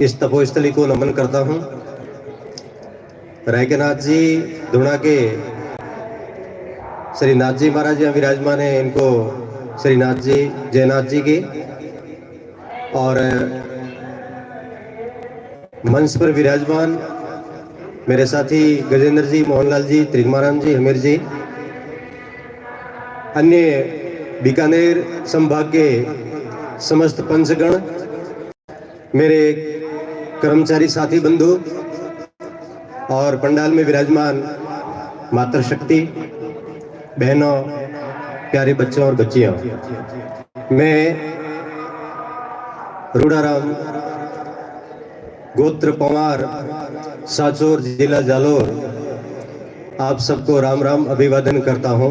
इस तपोस्थली को नमन करता हूँ। रायकेनाथ जी धुणा के श्री नाथ जी महाराज यहाँ विराजमान है, इनको श्री नाथ जी जयनाथ जी की, और मंच पर विराजमान मेरे साथी गजेंद्र जी, मोहनलाल जी, त्रिगमाराम जी, हमीर जी, अन्य बीकानेर संभाग के समस्त पंचगण, मेरे कर्मचारी साथी बंधु और पंडाल में विराजमान मातृशक्ति, बहनों, प्यारे बच्चों और बच्चियों, मैं रूढ़ाराम गोत्र पवार, साचोर, जिला जालोर, आप सबको राम राम अभिवादन करता हूं।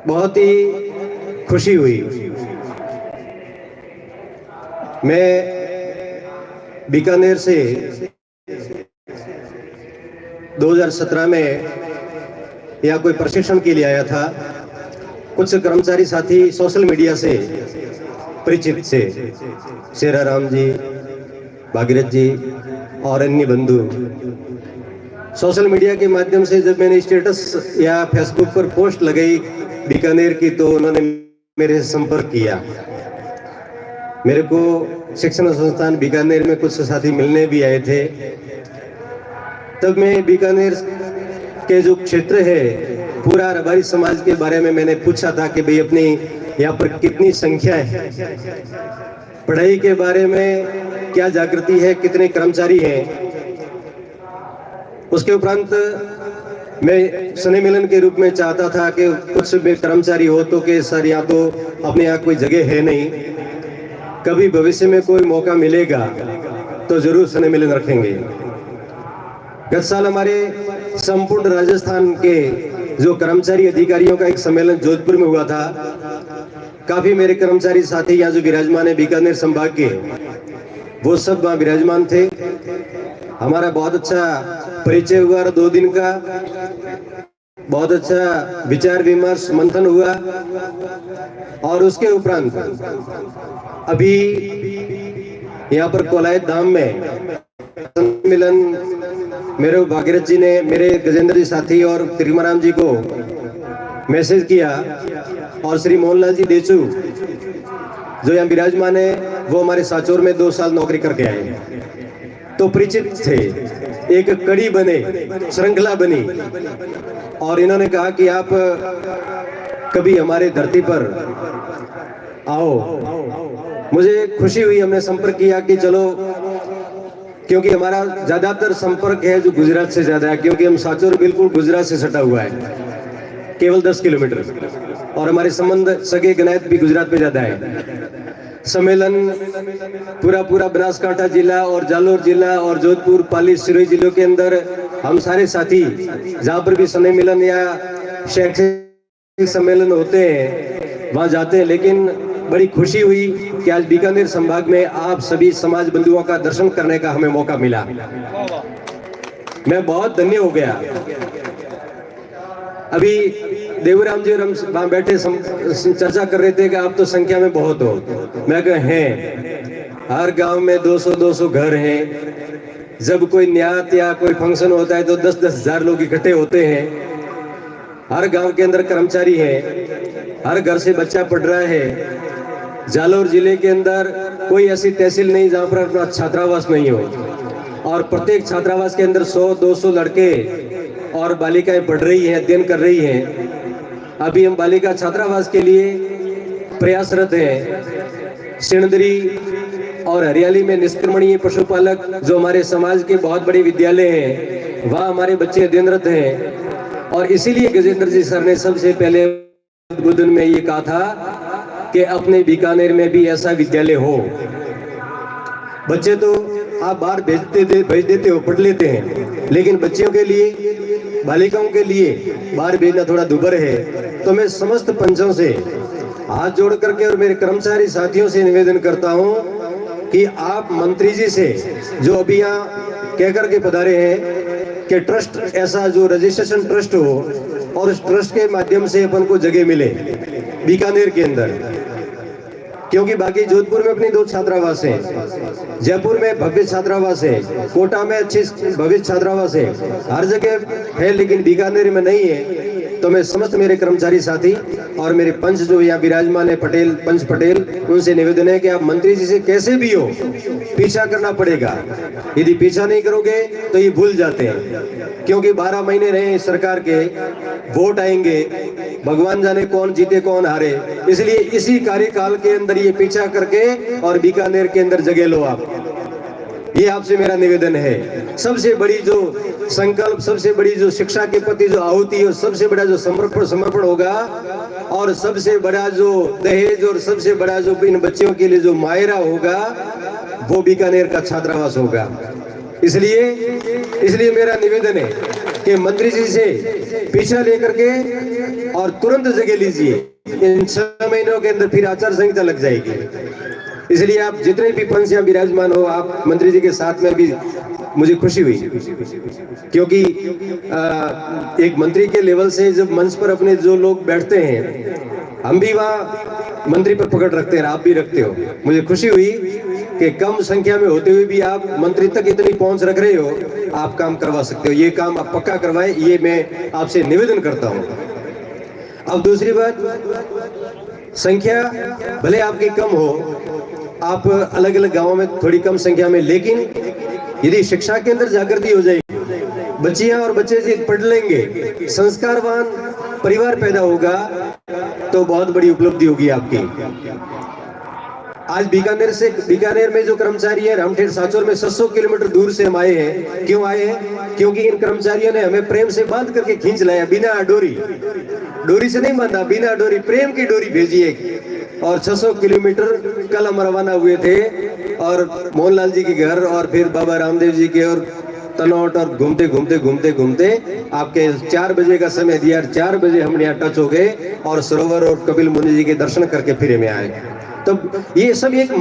बहुत ही खुशी हुई। मैं बीकानेर से 2017 में या कोई प्रशिक्षण के लिए आया था। कुछ कर्मचारी साथी सोशल मीडिया से परिचित से, शेरा राम जी, भागीरथ जी और अन्य बंधु, सोशल मीडिया के माध्यम से जब मैंने स्टेटस या फेसबुक पर पोस्ट लगाई बीकानेर की, तो उन्होंने मेरे से संपर्क किया। मेरे को शिक्षण संस्थान बीकानेर में कुछ साथी मिलने भी आए थे। तब मैं बीकानेर के जो क्षेत्र है, पूरा रबारी समाज के बारे में मैंने पूछा था कि भाई अपनी यहाँ पर कितनी संख्या है, पढ़ाई के बारे में क्या जागृति है, कितने कर्मचारी हैं। उसके उपरांत मैं स्नेह मिलन के रूप में चाहता था कि कुछ कर्मचारी हो तो कि सर यहाँ तो अपने यहाँ कोई जगह है नहीं, कभी भविष्य में कोई मौका मिलेगा तो जरूर स्नेह मिलन रखेंगे। गत साल हमारे संपूर्ण राजस्थान के जो कर्मचारी अधिकारियों का एक सम्मेलन जोधपुर में हुआ था। काफी मेरे कर्मचारी साथी यहाँ जो विराजमान है बीकानेर संभाग के, वो सब वहाँ विराजमान थे। हमारा बहुत अच्छा परिचय हुआ, 2 दिन का बहुत अच्छा विचार विमर्श मंथन हुआ। और उसके उपरांत अभी यहाँ पर कोलायत धाम में मिलन मेरे भागीरथ जी ने मेरे गजेंद्र जी साथी और त्रिगमाराम जी को मैसेज किया, और श्री मोहनलाल जी देचू जो यहाँ विराजमान है, वो हमारे साचोर में 2 साल नौकरी करके आए, तो परिचित थे। एक कड़ी बने, श्रृंखला बनी, और इन्होंने कहा कि आप कभी हमारे धरती पर आओ। मुझे खुशी हुई, हमने संपर्क किया कि चलो, क्योंकि हमारा ज्यादातर संपर्क है जो गुजरात से ज्यादा है, क्योंकि हम साचोर बिल्कुल गुजरात से सटा हुआ है, केवल 10 किलोमीटर, और हमारे संबंध सगे गनायत भी गुजरात में ज्यादा है। सम्मेलन पूरा बनासकांठा जिला और जालोर जिला और जोधपुर, पाली, सिरोही जिलों के अंदर हम सारे साथी जहाँ पर भी स्नेह मिलन या शैक्षिक सम्मेलन होते हैं वहाँ जाते हैं। लेकिन बड़ी खुशी हुई कि आज बीकानेर संभाग में आप सभी समाज बंधुओं का दर्शन करने का हमें मौका मिला। मैं बहुत धन्य हो गया। अभी देवराम जी और हम वहां बैठे चर्चा कर रहे थे कि आप तो संख्या में बहुत हो। मैं कहा हैं, हर गांव में 200-200 घर हैं। जब कोई न्यात या कोई फंक्शन होता है तो 10-10 हजार लोग इकट्ठे होते हैं। हर गांव के अंदर कर्मचारी है, हर घर से बच्चा पढ़ रहा है। जालोर जिले के अंदर कोई ऐसी तहसील नहीं जहां पर अपना छात्रावास नहीं हो, और प्रत्येक छात्रावास के अंदर 100-200 लड़के और बालिकाएं पढ़ रही हैं, अध्ययन कर रही हैं। अभी हम बालिका छात्रावास के लिए प्रयासरत हैं। सिणदरी और हरियाली में निष्क्रमणीय पशुपालक जो हमारे समाज के बहुत बड़े विद्यालय हैं, वहाँ हमारे बच्चे अध्ययनरत हैं। और इसीलिए गजेंद्र जी सर ने सबसे पहले उद्बोधन में ये कहा था कि अपने बीकानेर में भी ऐसा विद्यालय हो। बच्चे तो आप बाहर भेज देते हो, पढ़ लेते हैं, लेकिन बच्चियों के लिए, बालिकाओं के लिए बाहर भेजना थोड़ा दुभर है। तो मैं समस्त पंचों से हाथ जोड़ करके और मेरे कर्मचारी साथियों से निवेदन करता हूं कि आप मंत्री जी से, जो अभी यहाँ कह करके पधारे हैं कि ट्रस्ट ऐसा जो रजिस्ट्रेशन ट्रस्ट हो, और उस ट्रस्ट के माध्यम से अपन को जगह मिले बीकानेर के अंदर, क्योंकि बाकी जोधपुर में अपनी 2 छात्रावास हैं, जयपुर में भव्य छात्रावास है, कोटा में अच्छी भव्य छात्रावास है, हर जगह है, लेकिन बीकानेर में नहीं है। तो मैं समस्त मेरे कर्मचारी साथी और मेरे पंच जो यहाँ विराजमान है पटेल, पंच पटेल, उनसे निवेदन है कि आप मंत्री जी से कैसे भी हो पीछा करना पड़ेगा। यदि पीछा नहीं करोगे तो ये भूल जाते हैं, क्योंकि 12 महीने रहे सरकार के, वोट आएंगे, भगवान जाने कौन जीते कौन हारे। इसलिए इसी कार्यकाल के अंदर ये पीछा करके और बीकानेर के अंदर जगह लो आप। ये आपसे मेरा निवेदन है। सबसे बड़ी जो संकल्प, सबसे बड़ी जो शिक्षा के प्रति जो आहुति है, सबसे बड़ा जो समर्पण होगा, और सबसे बड़ा जो दहेज और सबसे बड़ा जो इन बच्चों के लिए जो मायरा होगा, वो बीकानेर का छात्रावास होगा। इसलिए मेरा निवेदन है कि मंत्री जी से पीछा लेकर के और तुरंत जगह लीजिए। इन 6 महीनों के अंदर फिर आचार संहिता लग जाएगी। इसलिए आप जितने भी पंच यहाँ विराजमान हो, आप मंत्री जी के साथ में भी मुझे खुशी हुई, क्योंकि एक मंत्री के लेवल से जब मंच पर अपने जो लोग बैठते हैं, हम भी वहाँ मंत्री पर पकड़ रखते हैं, आप भी रखते हो। मुझे खुशी हुई कि कम संख्या में होते हुए भी आप मंत्री तक इतनी पहुंच रख रहे हो, आप काम करवा सकते हो। ये काम आप पक्का करवाएं, ये मैं आपसे निवेदन करता हूँ। अब दूसरी बात, संख्या भले आपकी कम हो, आप अलग अलग गांवों में थोड़ी कम संख्या में, लेकिन यदि शिक्षा के अंदर जागृति हो जाएगी, बच्चियां और बच्चे जी पढ़ लेंगे, संस्कारवान परिवार पैदा होगा, तो बहुत बड़ी उपलब्धि होगी आपकी। आज बीकानेर में जो कर्मचारी है, रामठेड़ सांचौर में 700 किलोमीटर दूर से हम आए हैं। क्यों आए हैं? क्योंकि इन कर्मचारियों ने हमें प्रेम से बांध करके खींच लाया, बिना डोरी से नहीं बांधा, बिना डोरी, प्रेम की डोरी भेजी है। और 600 किलोमीटर कल हम रवाना हुए थे, और मोहनलाल जी के घर और फिर बाबा रामदेव जी के और तनौट, और घूमते आपके 4 बजे का समय दिया। 4 बजे हम यहाँ टच हो गए और सरोवर और कपिल मुनि जी के दर्शन करके फिर में आए। तो ये सब एक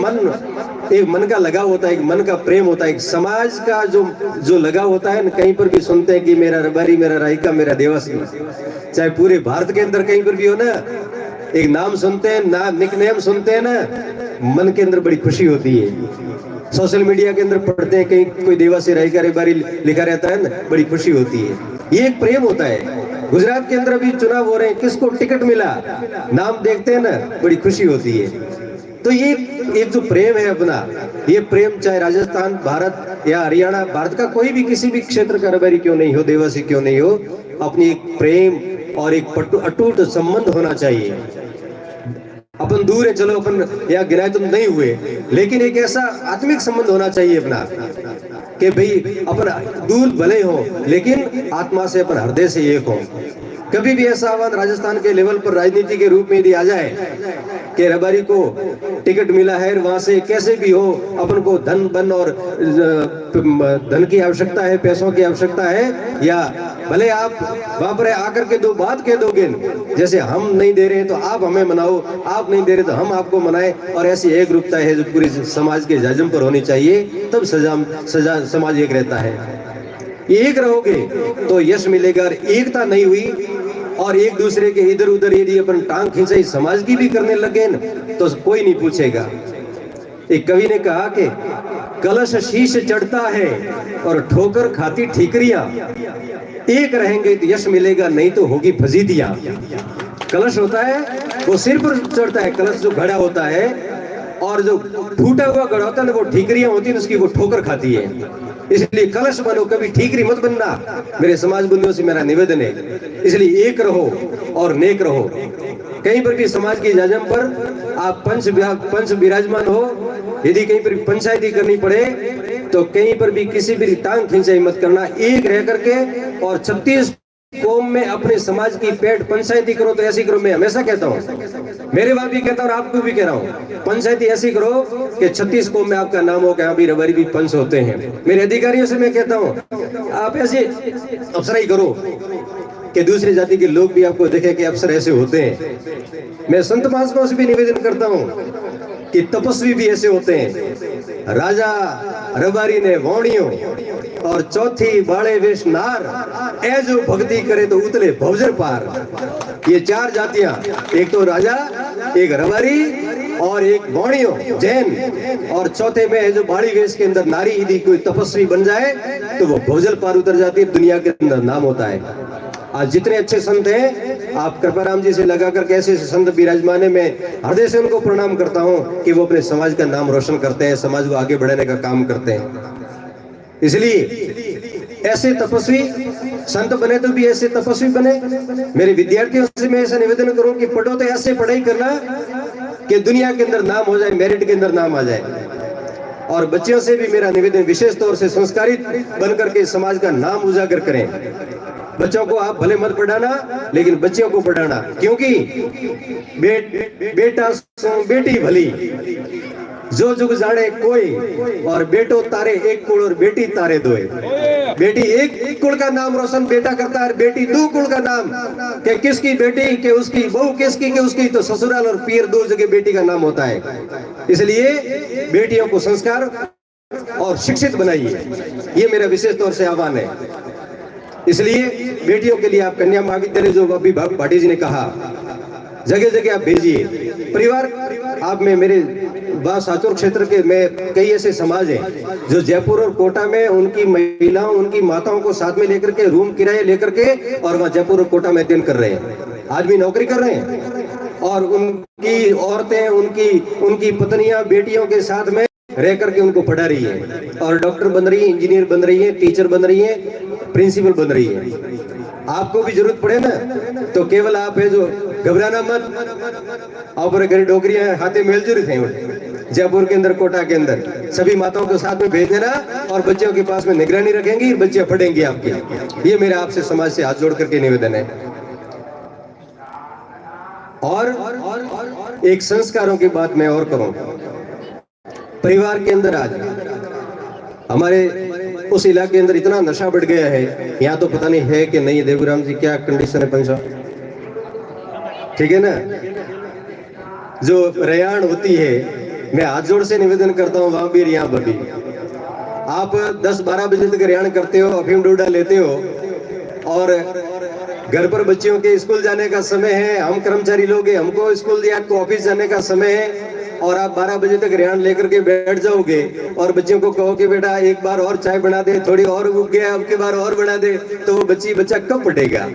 मन का लगाव होता है, एक मन का प्रेम होता है, एक समाज का जो लगाव होता है। कहीं पर भी सुनते हैं कि मेरा रबारी, मेरा रायका, मेरा देवासी, चाहे पूरे भारत के अंदर कहीं पर भी हो ना, एक नाम सुनते हैं ना, निकनेम सुनते हैं ना, मन के अंदर बड़ी खुशी होती है। सोशल मीडिया के अंदर पढ़ते हैं कहीं कोई देवासी रायका रबारी लिखा रहता है ना, बड़ी खुशी होती है। ये एक प्रेम होता है। गुजरात के अंदर अभी चुनाव हो रहे हैं, किसको टिकट मिला, नाम देखते हैं ना, बड़ी खुशी होती है। तो ये एक जो प्रेम है अपना, ये प्रेम चाहे राजस्थान, भारत या हरियाणा, भारत का कोई भी किसी भी क्षेत्र का रबारी क्यों नहीं हो, देवासी क्यों नहीं हो, अपनी एक प्रेम और एक अटूट संबंध होना चाहिए। अपन दूर है, चलो अपन या गिराए तुम नहीं हुए, लेकिन एक ऐसा आत्मिक संबंध होना चाहिए अपना कि भाई अपन दूर भले हो, लेकिन आत्मा से अपन हृदय से एक हो। कभी भी ऐसा आह्वान राजस्थान के लेवल पर राजनीति के रूप में यदि आ जाए कि रबारी को टिकट मिला है, वहां से कैसे भी हो अपन को धन और धन की आवश्यकता है, पैसों की आवश्यकता है, या भले आप वहां पर आकर के 2 बात कह दोगे, जैसे हम नहीं दे रहे हैं तो आप हमें मनाओ, आप नहीं दे रहे तो हम आपको मनाएं, और ऐसी एक रूपता है जो पूरी समाज के जाजम पर होनी चाहिए, तब समाज एक रहता है। एक रहोगे तो यश मिलेगा। एकता नहीं हुई और एक दूसरे के इधर उधर यदि अपन टांग खींचाई समाज की भी करने लगे न, तो कोई नहीं पूछेगा। एक कवि ने कहा कि कलश शीश चढ़ता है और ठोकर खाती ठीकरियां, एक रहेंगे तो यश मिलेगा, नहीं तो होगी फजीतियां। कलश होता है वो सिर पर चढ़ता है, कलश जो घड़ा होता है, और जो फूटा हुआ घड़ा होता है ना, वो ठीकरियां होती है, उसकी वो ठोकर खाती है। इसलिए कलश बनो, कभी ठीकरी मत बनना। मेरे समाज बंधुओं से मेरा निवेदन है, इसलिए एक रहो और नेक रहो। कहीं पर भी समाज की जाजम पर आप पंच विराजमान हो, यदि कहीं पर पंचायती करनी पड़े तो कहीं पर भी किसी भी टांग खींचाई मत करना, एक रह करके और 36 कौम में अपने समाज की पेट पंचायती करो तो ऐसी करो। मैं हमेशा कहता हूँ, मेरे बाप भी कहता हूँ और आपको भी कह रहा हूँ, पंचायती ऐसी करो कि 36 कौम में आपका नाम हो कि हाँ भी रबारी भी पंच होते हैं। मेरे अधिकारियों से मैं कहता हूँ आप ऐसे अफसराई करो कि दूसरी जाति के लोग भी आपको देखें कि अफसर ऐसे होते हैं। मैं संत महात्माओं से भी निवेदन करता हूँ कि तपस्वी भी ऐसे होते हैं। राजा रबारी ने वाणियों और चौथी बाड़े वेश नार, ए जो भक्ति करे तो उतले भवजर पार। ये 4 जातियां, एक तो राजा, एक रबारी और एक गौड़ियों जैन, और चौथे में है जो बाड़ी वेश के अंदर नारी यदि कोई तपस्वी बन जाए तो वो भोजल पार उतर जाती है, दुनिया के अंदर नाम होता है। आज जितने अच्छे संत हैं, आप कृपाराम जी से लगा करके ऐसे संत विराजमान है, मैं हृदय से उनको प्रणाम करता हूं कि वो अपने समाज का नाम रोशन करते हैं, समाज को आगे बढ़ाने का काम करते हैं। इसलिए ऐसे तपस्वी संत बने तो भी ऐसे तपस्वी बने। मेरे विद्यार्थियों से मैं ऐसा निवेदन करूं कि पढ़ो तो ऐसे पढ़ाई करना कि दुनिया के अंदर नाम हो जाए, मेरिट के अंदर नाम आ जाए। और बच्चों से भी मेरा निवेदन विशेष तौर से संस्कारित बनकर के समाज का नाम उजागर करें। बच्चों को आप भले मत पढ़ाना, लेकिन बच्चियों को पढ़ाना, क्योंकि बेटा बेटी भली जो जुग जाने कोई, और बेटो तारे एक कुल और बेटी तारे दोए। बेटी एक कुल का नाम रोशन बेटा करता है, बेटी दो कुल का नाम, कि किसकी बेटी के उसकी बहू, किसकी के उसकी, तो ससुराल और पीर दो जगह बेटी का नाम होता है। इसलिए बेटियों को संस्कार और शिक्षित बनाइए, ये मेरा विशेष तौर से आह्वान है। इसलिए बेटियों के लिए आप कन्या महाविद्यालय, जो अभी भाटी जी ने कहा, जगह जगह आप भेजिए। परिवार आप में मेरे साचौर क्षेत्र के में कई ऐसे समाज हैं जो जयपुर और कोटा में उनकी महिलाओं, उनकी माताओं को साथ में लेकर के रूम किराए लेकर के और वहां जयपुर और कोटा में अध्ययन कर रहे हैं, आदमी नौकरी कर रहे हैं, और उनकी औरतें, उनकी पत्नियां बेटियों के साथ में रह करके उनको पढ़ा रही है, और डॉक्टर बन रही है, इंजीनियर बन रही है, टीचर बन रही है, प्रिंसिपल बन रही है। आपको भी जरूरत पड़े ना तो केवल आप है जो घबराना मत। और घर डोगरियां हाथे मिलजुल थे जयपुर के अंदर, कोटा के अंदर, सभी माताओं को साथ में भेज देना और बच्चों के पास में निगरानी रखेंगी, बच्चे पढ़ेंगे आपके। ये मेरा आपसे समाज से हाथ जोड़ करके निवेदन है। और एक संस्कारों की बात मैं और करूं, परिवार के अंदर आज हमारे उस इलाके के अंदर इतना नशा बढ़ गया है, यहाँ तो पता नहीं है कि नहीं। देवराम जी क्या कंडीशन है पंचा, ठीक है ना? जो रेयान होती है, मैं हाथ जोड़ से निवेदन करता हूँ, वहां भी यहाँ पर भी आप 10-12 बजे तक रेयान करते हो, अफीम डोडा लेते हो, और घर पर बच्चियों के स्कूल जाने का समय है, हम कर्मचारी लोग हैं, हमको स्कूल या आपको ऑफिस जाने का समय है, और आप 12 बजे तक रेहान लेकर के बैठ जाओगे और बच्चियों को कहो कि बेटा एक बार और चाय बना दे, थोड़ी और उग गया अब की बार और बना दे, तो वो बच्चा कब पढ़ेगा?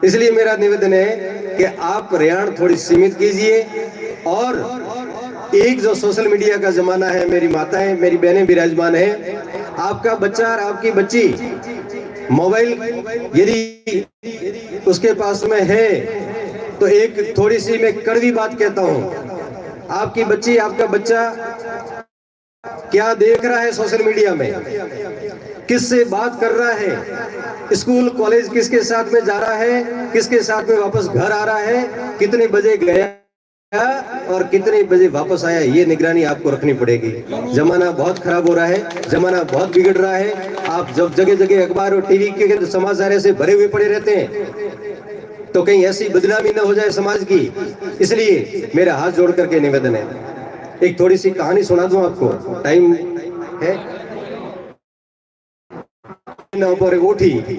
इसलिए मेरा निवेदन है कि आप रेहान थोड़ी सीमित कीजिए। और एक जो सोशल मीडिया का जमाना है, मेरी माताएं, मेरी बहनें विराजमान है, आपका बच्चा और आपकी बच्ची मोबाइल यदि उसके पास में है तो एक थोड़ी सी मैं कड़वी बात कहता हूं, आपकी बच्ची, आपका बच्चा क्या देख रहा है सोशल मीडिया में, किससे बात कर रहा है, स्कूल कॉलेज किसके साथ में जा रहा है, किसके साथ में वापस घर आ रहा है, कितने बजे गया और कितने बजे वापस आया, ये निगरानी आपको रखनी पड़ेगी। जमाना बहुत खराब हो रहा है, जमाना बहुत बिगड़ रहा है। आप जब जगह जगह अखबार और टीवी के समाचार ऐसे भरे हुए पड़े रहते हैं तो कहीं ऐसी बदनामी न हो जाए समाज की। इसलिए मेरा हाथ जोड़ करके निवेदन है, एक थोड़ी सी कहानी सुना दूं आपको, टाइम है?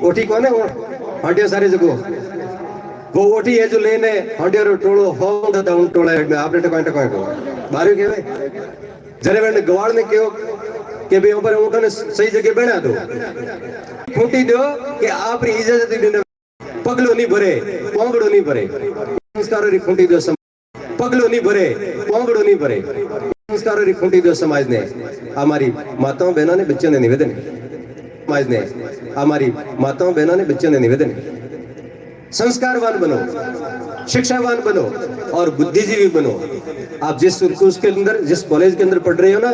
ओठी कौन है? हाटिया सारे जगह वो ओठी है जो लेने हाटिया टोलो होंदा था उन टोला में आपने टकाए बारे के जरे वेंड गवाड़ ने क्यों कि भाई ऊपर उठने सही जगह बना दो, खूंटी दो कि आप इजाजत देने, पगलो नहीं भरे, पोंगड़ो नहीं भरे, संस्कारों री खूंटी दो, पगलो नहीं भरे, पोंगड़ो नहीं भरे, संस्कारों री खूंटी दो। समाज ने, हमारी माताओं बहनों ने, बच्चों ने निवेदन, समाज ने, हमारी माताओं बहनों ने, बच्चों ने निवेदन, संस्कारवान बनो, शिक्षावान बनो और बुद्धिजीवी बनो। आप जिस स्कूल के अंदर, जिस कॉलेज के अंदर पढ़ रहे हो ना,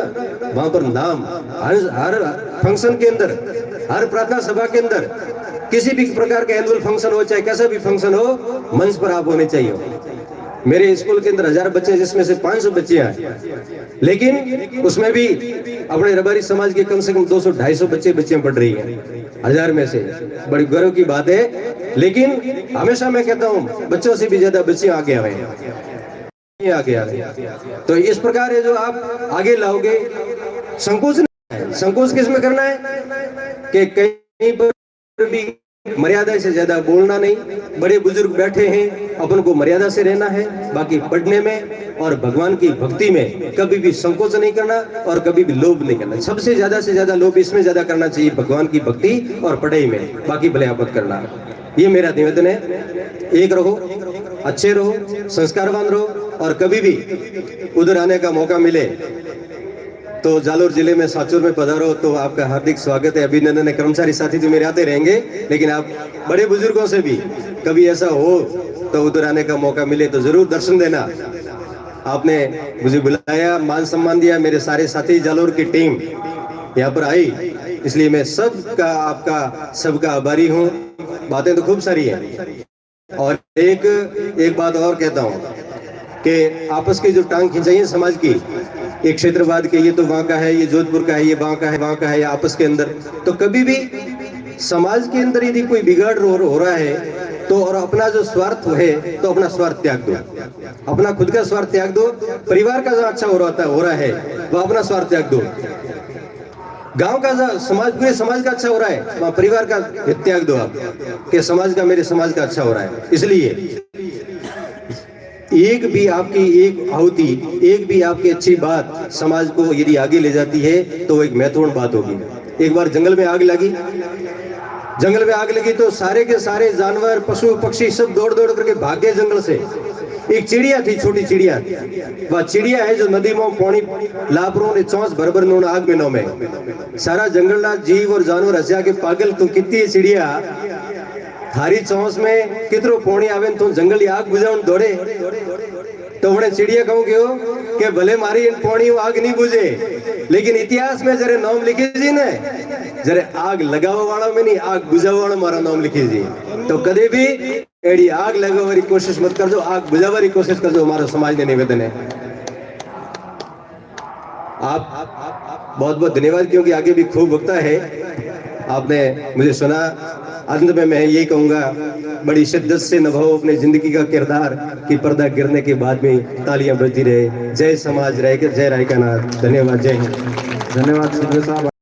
वहां पर नाम हर फंक्शन के अंदर, हर प्रार्थना सभा के अंदर, किसी भी प्रकार का एनुअल फंक्शन हो, चाहे कैसा भी फंक्शन हो, मंच पर आप होने चाहिए। मेरे स्कूल के अंदर 1000 बच्चे, जिसमें से 500 बच्चे हैं, लेकिन उसमें भी अपने रबारी समाज के कम से कम 200-250 बच्चे पढ़ रही हैं 1000 में से। बड़ी गर्व की बात है। लेकिन हमेशा मैं कहता हूँ बच्चों से भी ज्यादा बच्चे आगे आ रहे हैं। तो इस प्रकार है जो आप आगे लाओगे, संकोच नहीं है। संकोच किस में करना है कि कहीं पर भी मर्यादा से ज्यादा बोलना नहीं। बड़े बुजुर्ग बैठे हैं, अपन को मर्यादा से रहना है। बाकी पढ़ने में और भगवान की भक्ति में कभी भी संकोच नहीं करना और कभी भी लोभ नहीं करना। सबसे ज्यादा से ज्यादा लोभ इसमें ज्यादा करना चाहिए, भगवान की भक्ति और पढ़ाई में। बाकी भले आपत करना, ये मेरा निवेदन है। एक रहो, अच्छे रहो, संस्कारवान रहो, और कभी भी उधर आने का मौका मिले तो जालोर जिले में साचुर में पधारो तो आपका हार्दिक स्वागत है, अभिनंदन है। कर्मचारी साथी तो मेरे आते रहेंगे, लेकिन आप बड़े बुजुर्गों से भी कभी ऐसा हो तो उधर आने का मौका मिले तो जरूर दर्शन देना। आपने मुझे बुलाया, मान सम्मान दिया, मेरे सारे साथी जालोर की टीम यहाँ पर आई, इसलिए मैं सबका आपका सबका आभारी हूँ। बातें तो खूब सारी हैं, और एक बात और कहता हूँ कि आपस की जो टांग खिंचाई है समाज की, एक क्षेत्रवाद के, ये तो वहां का है, ये जोधपुर का है, ये वहां का है, वहां का है, या आपस के अंदर, तो कभी भी समाज के अंदर यदि कोई बिगाड़ हो रहा है तो, और अपना जो स्वार्थ है तो अपना स्वार्थ त्याग दो, अपना खुद का स्वार्थ त्याग दो। परिवार का जो अच्छा हो रहा है वो अपना स्वार्थ त्याग दो। गांव का जो समाज, पूरे समाज का अच्छा हो रहा है, वहां परिवार का त्याग दो आप, कि समाज का, मेरे समाज का अच्छा हो रहा है। इसलिए एक भी आपकी एक आहुति, एक भी आपकी अच्छी बात समाज को यदि आगे ले जाती है तो वो एक महत्वपूर्ण बात होगी। एक बार जंगल में आग लगी, जंगल में आग लगी तो सारे के सारे जानवर, पशु पक्षी सब दौड़ दौड़ करके भागे जंगल से। एक चिड़िया थी, छोटी चिड़िया, वह चिड़िया है जो नदी में पानी लापरों ने चौंस भर नोन आग में नो में सारा जंगल जीव और जानवर हंसा के पागल, तू कितनी चिड़िया थारी चौंस में कितरो पोणी आवे तो जंगल आग बुझावन दौड़े, तो उन्हें चिड़िया कहूं क्यों कि भले मारी इन पोणी आग नहीं बुझे, लेकिन इतिहास में जरे नाम लिखे जी ने, जरे आग लगावा वाला में नहीं, आग बुझावा वाला मारा नाम लिखे जी। तो कदे भी एड़ी आग लगावा की कोशिश मत कर दो, आग बुझावा की कोशिश कर दो। हमारा समाज ने निवेदन है। आप बहुत बहुत धन्यवाद, क्योंकि आगे भी खूब वक्ता है, आपने मुझे सुना। अंत में मैं यही कहूंगा, बड़ी शिद्दत से निभाओ अपने जिंदगी का किरदार कि पर्दा गिरने के बाद में तालियां बजती रहे। जय समाज, जय राय का नाथ। धन्यवाद, जय हिंद। धन्यवाद सुखदेव साहब।